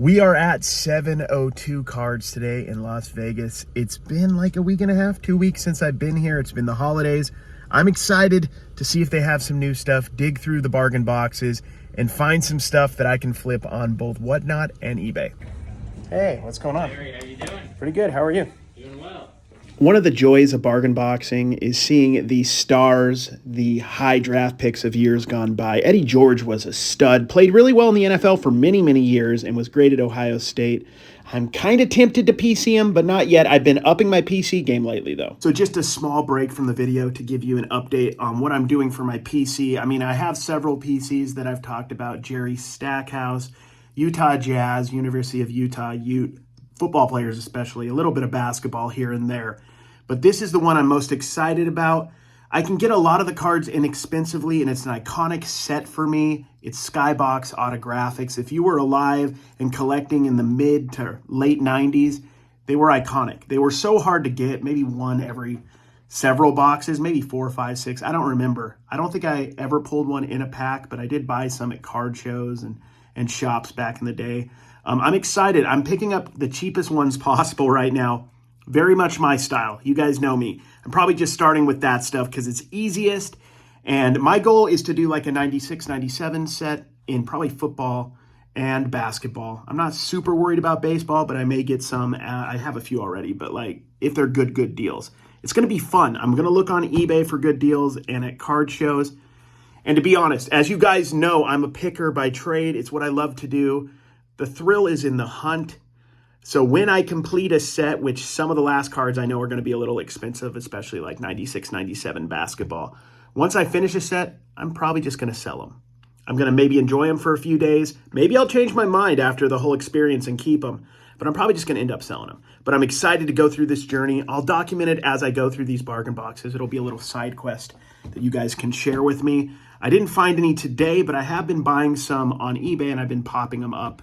We are at 702 cards today in Las Vegas. It's been like a week and a half, 2 weeks since I've been here. It's been the holidays. I'm excited to see if they have some new stuff, dig through the bargain boxes, and find some stuff that I can flip on both Whatnot and eBay. Hey, what's going on? Larry, how you doing? Pretty good. How are you? Doing well. One of the joys of bargain boxing is seeing the stars, the high draft picks of years gone by. Eddie George was a stud, played really well in the NFL for many, many years, and was great at Ohio State. I'm kind of tempted to PC him, but not yet. I've been upping my PC game lately, though. So just a small break from the video to give you an update on what I'm doing for my PC. I mean, I have several PCs that I've talked about. Jerry Stackhouse, Utah Jazz, University of Utah, Ute, football players especially, a little bit of basketball here and there. But this is the one I'm most excited about. I can get a lot of the cards inexpensively, and it's an iconic set for me. It's Skybox Autographics. If you were alive and collecting in the mid to late 90s, they were iconic. They were so hard to get, maybe one every several boxes, maybe 4, 5, 6. I don't remember. I don't think I ever pulled one in a pack, but I did buy some at card shows and shops back in the day. I'm excited. I'm picking up the cheapest ones possible right now. Very much my style. You guys know me. I'm probably just starting with that stuff because it's easiest. And my goal is to do like a 96, 97 set in probably football and basketball. I'm not super worried about baseball, but I may get some. I have a few already, but like if they're good deals. It's going to be fun. I'm going to look on eBay for good deals and at card shows. And to be honest, as you guys know, I'm a picker by trade. It's what I love to do. The thrill is in the hunt. So when I complete a set, which some of the last cards I know are going to be a little expensive, especially like 96, 97 basketball. Once I finish a set, I'm probably just going to sell them. I'm going to maybe enjoy them for a few days. Maybe I'll change my mind after the whole experience and keep them. But I'm probably just going to end up selling them. But I'm excited to go through this journey. I'll document it as I go through these bargain boxes. It'll be a little side quest that you guys can share with me. I didn't find any today, but I have been buying some on eBay, and I've been popping them up,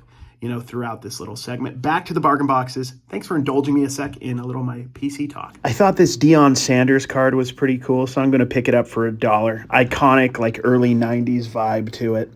throughout this little segment. Back to the bargain boxes. Thanks for indulging me a sec in a little my PC talk. I thought this Deion Sanders card was pretty cool, so I'm going to pick it up for $1. Iconic, like early 90s vibe to it.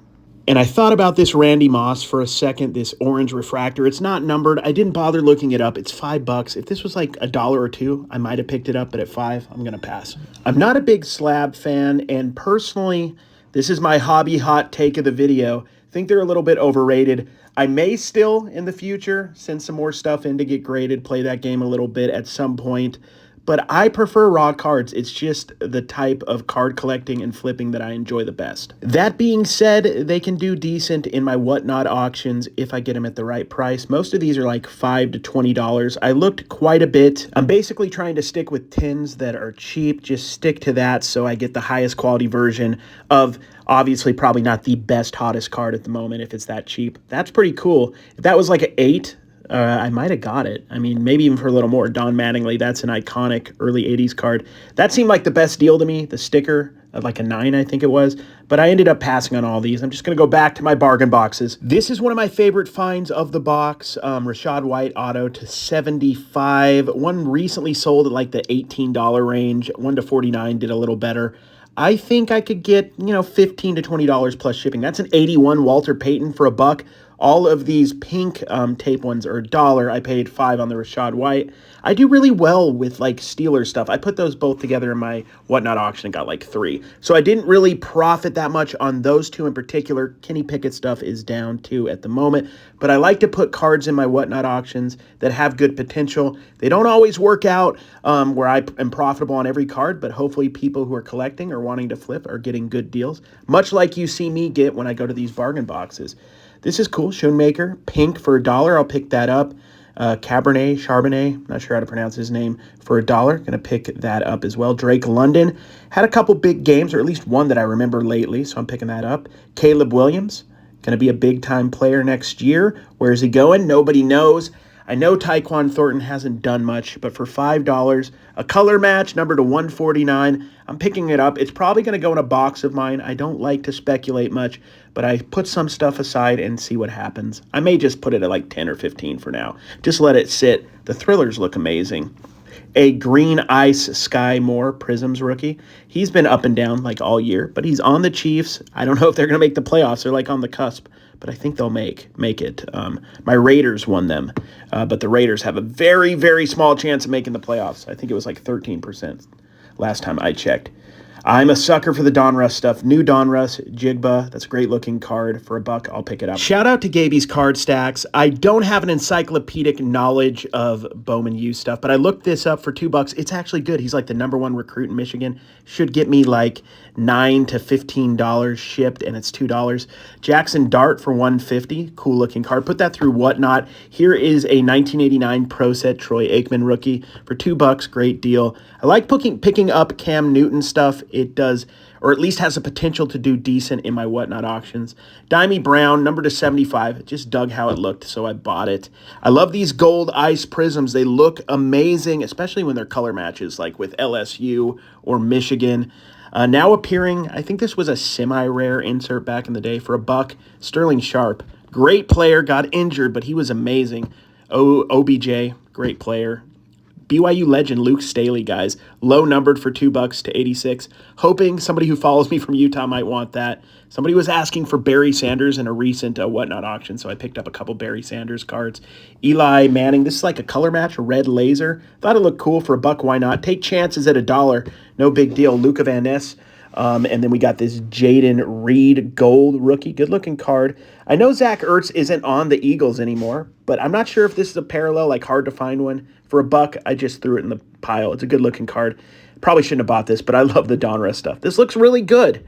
And I thought about this Randy Moss for a second, this orange refractor. It's not numbered. I didn't bother looking it up. It's $5. If this was like $1 or $2, I might have picked it up, but at $5, I'm going to pass. I'm not a big slab fan, and personally, this is my hobby hot take of the video. I think they're a little bit overrated. I may still, in the future, send some more stuff in to get graded, play that game a little bit at some point. But I prefer raw cards. It's just the type of card collecting and flipping that I enjoy the best. That being said, they can do decent in my Whatnot auctions if I get them at the right price. Most of these are like $5 to $20. I looked quite a bit. I'm basically trying to stick with tins that are cheap. Just stick to that so I get the highest quality version of obviously probably not the best, hottest card at the moment if it's that cheap. That's pretty cool. If that was like an 8, I might have got it. I mean, maybe even for a little more. Don Mattingly, that's an iconic early 80s card. That seemed like the best deal to me, the sticker, of like a 9, I think it was. But I ended up passing on all these. I'm just going to go back to my bargain boxes. This is one of my favorite finds of the box. Rachaad White auto to 75. One recently sold at like the $18 range. 1 to 49 did a little better. I think I could get, $15 to $20 plus shipping. That's an 81 Walter Payton for $1. All of these pink tape ones are $1. I paid $5 on the Rachaad White. I do really well with like Steelers stuff. I put those both together in my Whatnot auction and got like $3. So I didn't really profit that much on those two in particular. Kenny Pickett stuff is down too at the moment. But I like to put cards in my Whatnot auctions that have good potential. They don't always work out where I am profitable on every card, but hopefully people who are collecting or wanting to flip are getting good deals. Much like you see me get when I go to these bargain boxes. This is cool. Schoonmaker, pink for $1. I'll pick that up. Charbonnet, not sure how to pronounce his name, for $1. Going to pick that up as well. Drake London had a couple big games, or at least one that I remember lately, so I'm picking that up. Caleb Williams, going to be a big-time player next year. Where is he going? Nobody knows. I know Tyquan Thornton hasn't done much, but for $5, a color match, number to 149, I'm picking it up. It's probably going to go in a box of mine. I don't like to speculate much, but I put some stuff aside and see what happens. I may just put it at like 10 or 15 for now. Just let it sit. The thrillers look amazing. A Green Ice Sky Moore, Prisms rookie. He's been up and down like all year, but he's on the Chiefs. I don't know if they're going to make the playoffs. They're like on the cusp. but I think they'll make it. My Raiders won them, but the Raiders have a very, very small chance of making the playoffs. I think it was like 13% last time I checked. I'm a sucker for the Donruss stuff. New Donruss, Jigba. That's a great-looking card. For $1, I'll pick it up. Shout out to Gaby's Card Stacks. I don't have an encyclopedic knowledge of Bowman U stuff, but I looked this up for $2. It's actually good. He's like the #1 recruit in Michigan. Should get me like $9 to $15 shipped, and it's $2. Jackson Dart for $150. Cool-looking card. Put that through Whatnot. Here is a 1989 Pro Set Troy Aikman rookie for $2. Great deal. I like picking up Cam Newton stuff. It does, or at least has the potential to do decent in my Whatnot auctions. Dimey Brown, number to 75. Just dug how it looked, so I bought it. I love these gold ice prisms. They look amazing, especially when they're color matches, like with LSU or Michigan. Now appearing, I think this was a semi-rare insert back in the day for $1. Sterling Sharp. Great player, got injured, but he was amazing. OBJ, great player. BYU legend Luke Staley, guys. Low numbered for $2 to 86. Hoping somebody who follows me from Utah might want that. Somebody was asking for Barry Sanders in a recent Whatnot auction, so I picked up a couple Barry Sanders cards. Eli Manning, this is like a color match, a red laser. Thought it looked cool for $1. Why not? Take chances at $1. No big deal. Luca Van Ness. And then we got this Jaden Reed gold rookie. Good-looking card. I know Zach Ertz isn't on the Eagles anymore, but I'm not sure if this is a parallel, like hard to find one. For $1, I just threw it in the pile. It's a good-looking card. Probably shouldn't have bought this, but I love the Donruss stuff. This looks really good.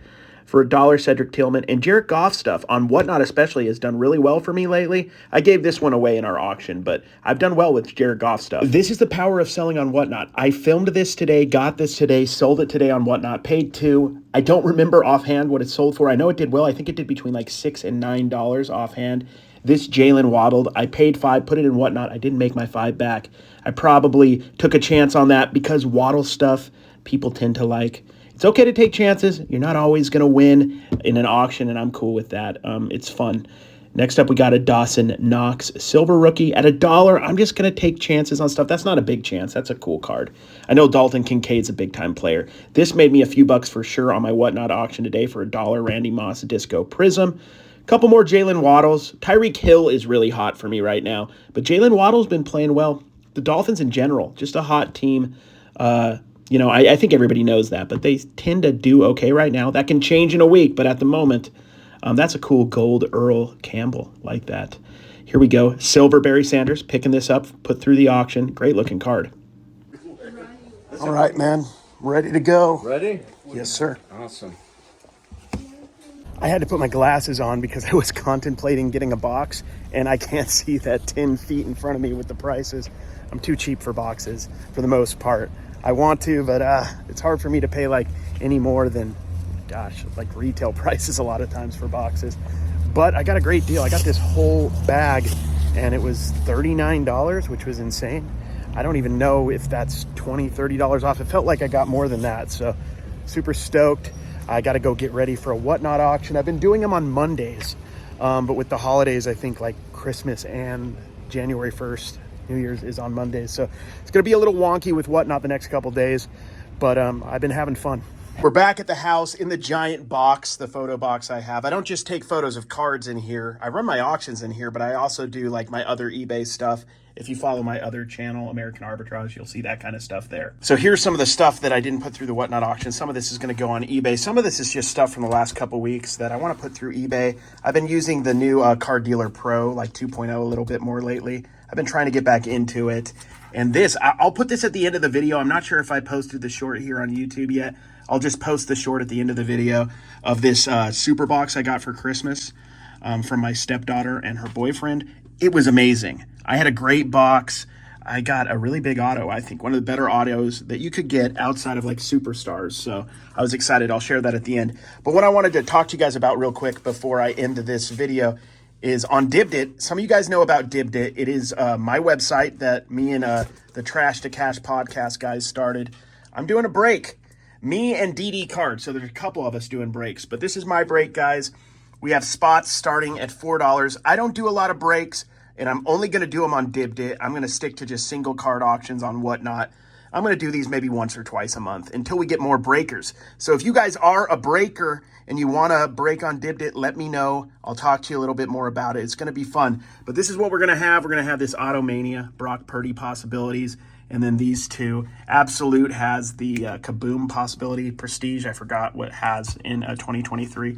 For $1, Cedric Tillman. And Jared Goff stuff on Whatnot especially has done really well for me lately. I gave this one away in our auction, but I've done well with Jared Goff stuff. This is the power of selling on Whatnot. I filmed this today, got this today, sold it today on Whatnot, paid $2. I don't remember offhand what it sold for. I know it did well. I think it did between like $6 and $9 offhand. This Jalen Waddle, I paid $5, put it in Whatnot. I didn't make my $5 back. I probably took a chance on that because Waddle stuff people tend to like. It's okay to take chances. You're not always going to win in an auction, and I'm cool with that. It's fun. Next up, we got a Dawson Knox silver rookie at $1. I'm just going to take chances on stuff. That's not a big chance. That's a cool card. I know Dalton Kincaid's a big-time player. This made me a few bucks for sure on my Whatnot auction today for $1. Randy Moss Disco Prism. Couple more Jalen Waddles. Tyreek Hill is really hot for me right now, but Jalen Waddle's been playing well. The Dolphins in general, just a hot team. I think everybody knows that, but they tend to do okay right now. That can change in a week, but at the moment, that's a cool gold Earl Campbell like that. Here we go. Silver Barry Sanders, picking this up, put through the auction. Great looking card. All right, man. Ready to go. Ready? Yes, sir. Awesome. I had to put my glasses on because I was contemplating getting a box, and I can't see that 10 feet in front of me with the prices. I'm too cheap for boxes for the most part. I want to, but it's hard for me to pay like any more than, like retail prices a lot of times for boxes. But I got a great deal. I got this whole bag, and it was $39, which was insane. I don't even know if that's $20, $30 off. It felt like I got more than that, so super stoked. I got to go get ready for a Whatnot auction. I've been doing them on Mondays, but with the holidays, I think like Christmas and January 1st, New Year's is on Mondays. So it's going to be a little wonky with Whatnot the next couple days, but I've been having fun. We're back at the house in the giant box, the photo box I have. I don't just take photos of cards in here. I run my auctions in here, but I also do like my other eBay stuff. If you follow my other channel, American Arbitrage, you'll see that kind of stuff there. So here's some of the stuff that I didn't put through the Whatnot auction. Some of this is going to go on eBay. Some of this is just stuff from the last couple weeks that I want to put through eBay. I've been using the new Card Dealer Pro, like 2.0, a little bit more lately. I've been trying to get back into it. And this, I'll put this at the end of the video. I'm not sure if I posted the short here on YouTube yet. I'll just post the short at the end of the video of this super box I got for Christmas from my stepdaughter and her boyfriend. It was amazing. I had a great box. I got a really big auto, I think one of the better autos that you could get outside of like superstars. So I was excited. I'll share that at the end. But what I wanted to talk to you guys about real quick before I end this video is on Dibdit. Some of you guys know about Dibdit. It is my website that me and the Trash to Cash podcast guys started. I'm doing a break. Me and DD Cards. So there's a couple of us doing breaks, but this is my break, guys. We have spots starting at $4. I don't do a lot of breaks, and I'm only going to do them on Dibdit. I'm going to stick to just single card auctions on Whatnot. I'm going to do these maybe once or twice a month until we get more breakers. So if you guys are a breaker and you want to break on Dibdit, let me know. I'll talk to you a little bit more about it. It's going to be fun. But this is what we're going to have. We're going to have this Automania, Brock Purdy possibilities, and then these two. Absolute has the Kaboom possibility, Prestige. I forgot what it has in 2023.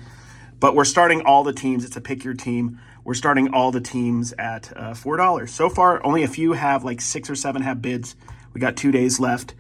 But we're starting all the teams. It's a pick your team. We're starting all the teams at $4. So far, only a few have, like 6 or 7 have bids. We got 2 days left.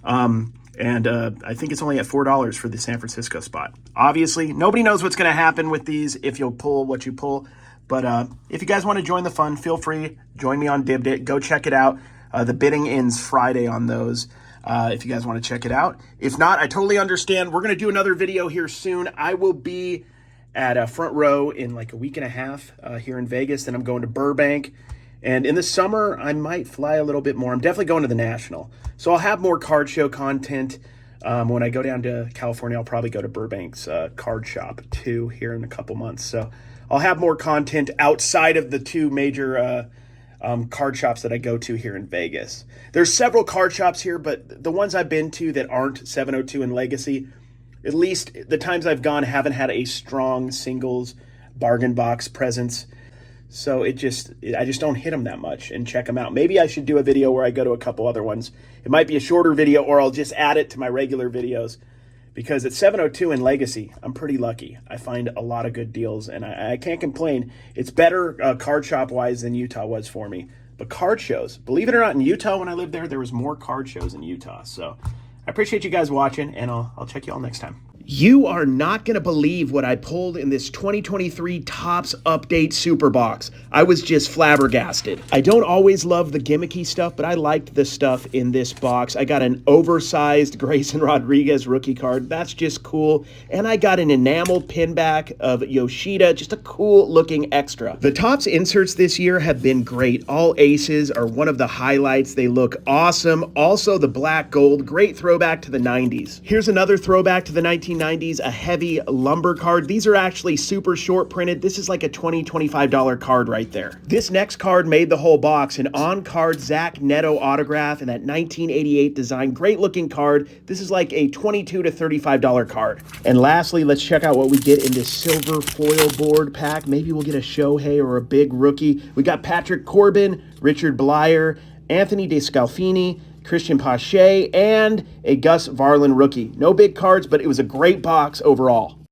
And I think it's only at $4 for the San Francisco spot. Obviously, nobody knows what's going to happen with these if you'll pull what you pull. But if you guys want to join the fun, feel free. Join me on Dibdit. Go check it out. The bidding ends Friday on those if you guys want to check it out. If not, I totally understand. We're going to do another video here soon. I will be at Front Row in like a week and a half here in Vegas. Then I'm going to Burbank. And in the summer, I might fly a little bit more. I'm definitely going to the National. So I'll have more card show content. When I go down to California, I'll probably go to Burbank's card shop too here in a couple months. So I'll have more content outside of the 2 major card shops that I go to here in Vegas. There's several card shops here, but the ones I've been to that aren't 702 and Legacy, at least the times I've gone, haven't had a strong singles bargain box presence. So I just don't hit them that much and check them out. Maybe I should do a video where I go to a couple other ones. It might be a shorter video, or I'll just add it to my regular videos, because at 702 and Legacy, I'm pretty lucky. I find a lot of good deals, and I can't complain. It's better card shop-wise than Utah was for me. But card shows, believe it or not, in Utah when I lived there was more card shows in Utah. So I appreciate you guys watching, and I'll check you all next time. You are not going to believe what I pulled in this 2023 Topps Update Super Box. I was just flabbergasted. I don't always love the gimmicky stuff, but I liked the stuff in this box. I got an oversized Grayson Rodriguez rookie card. That's just cool. And I got an enameled pinback of Yoshida, just a cool looking extra. The Topps inserts this year have been great. All aces are one of the highlights. They look awesome. Also the black gold, great throwback to the 90s. Here's another throwback to the 1990s, a heavy lumber card. These are actually super short printed. This is like a $20, $25 card right there. This next card made the whole box, an on-card Zach Neto autograph in that 1988 design. Great looking card. This is like a $22 to $35 card. And lastly, let's check out what we get in this silver foil board pack. Maybe we'll get a Shohei or a big rookie. We got Patrick Corbin, Richard Blyer, Anthony DeScalfini, Christian Pache, and a Gus Varlin rookie. No big cards, but it was a great box overall.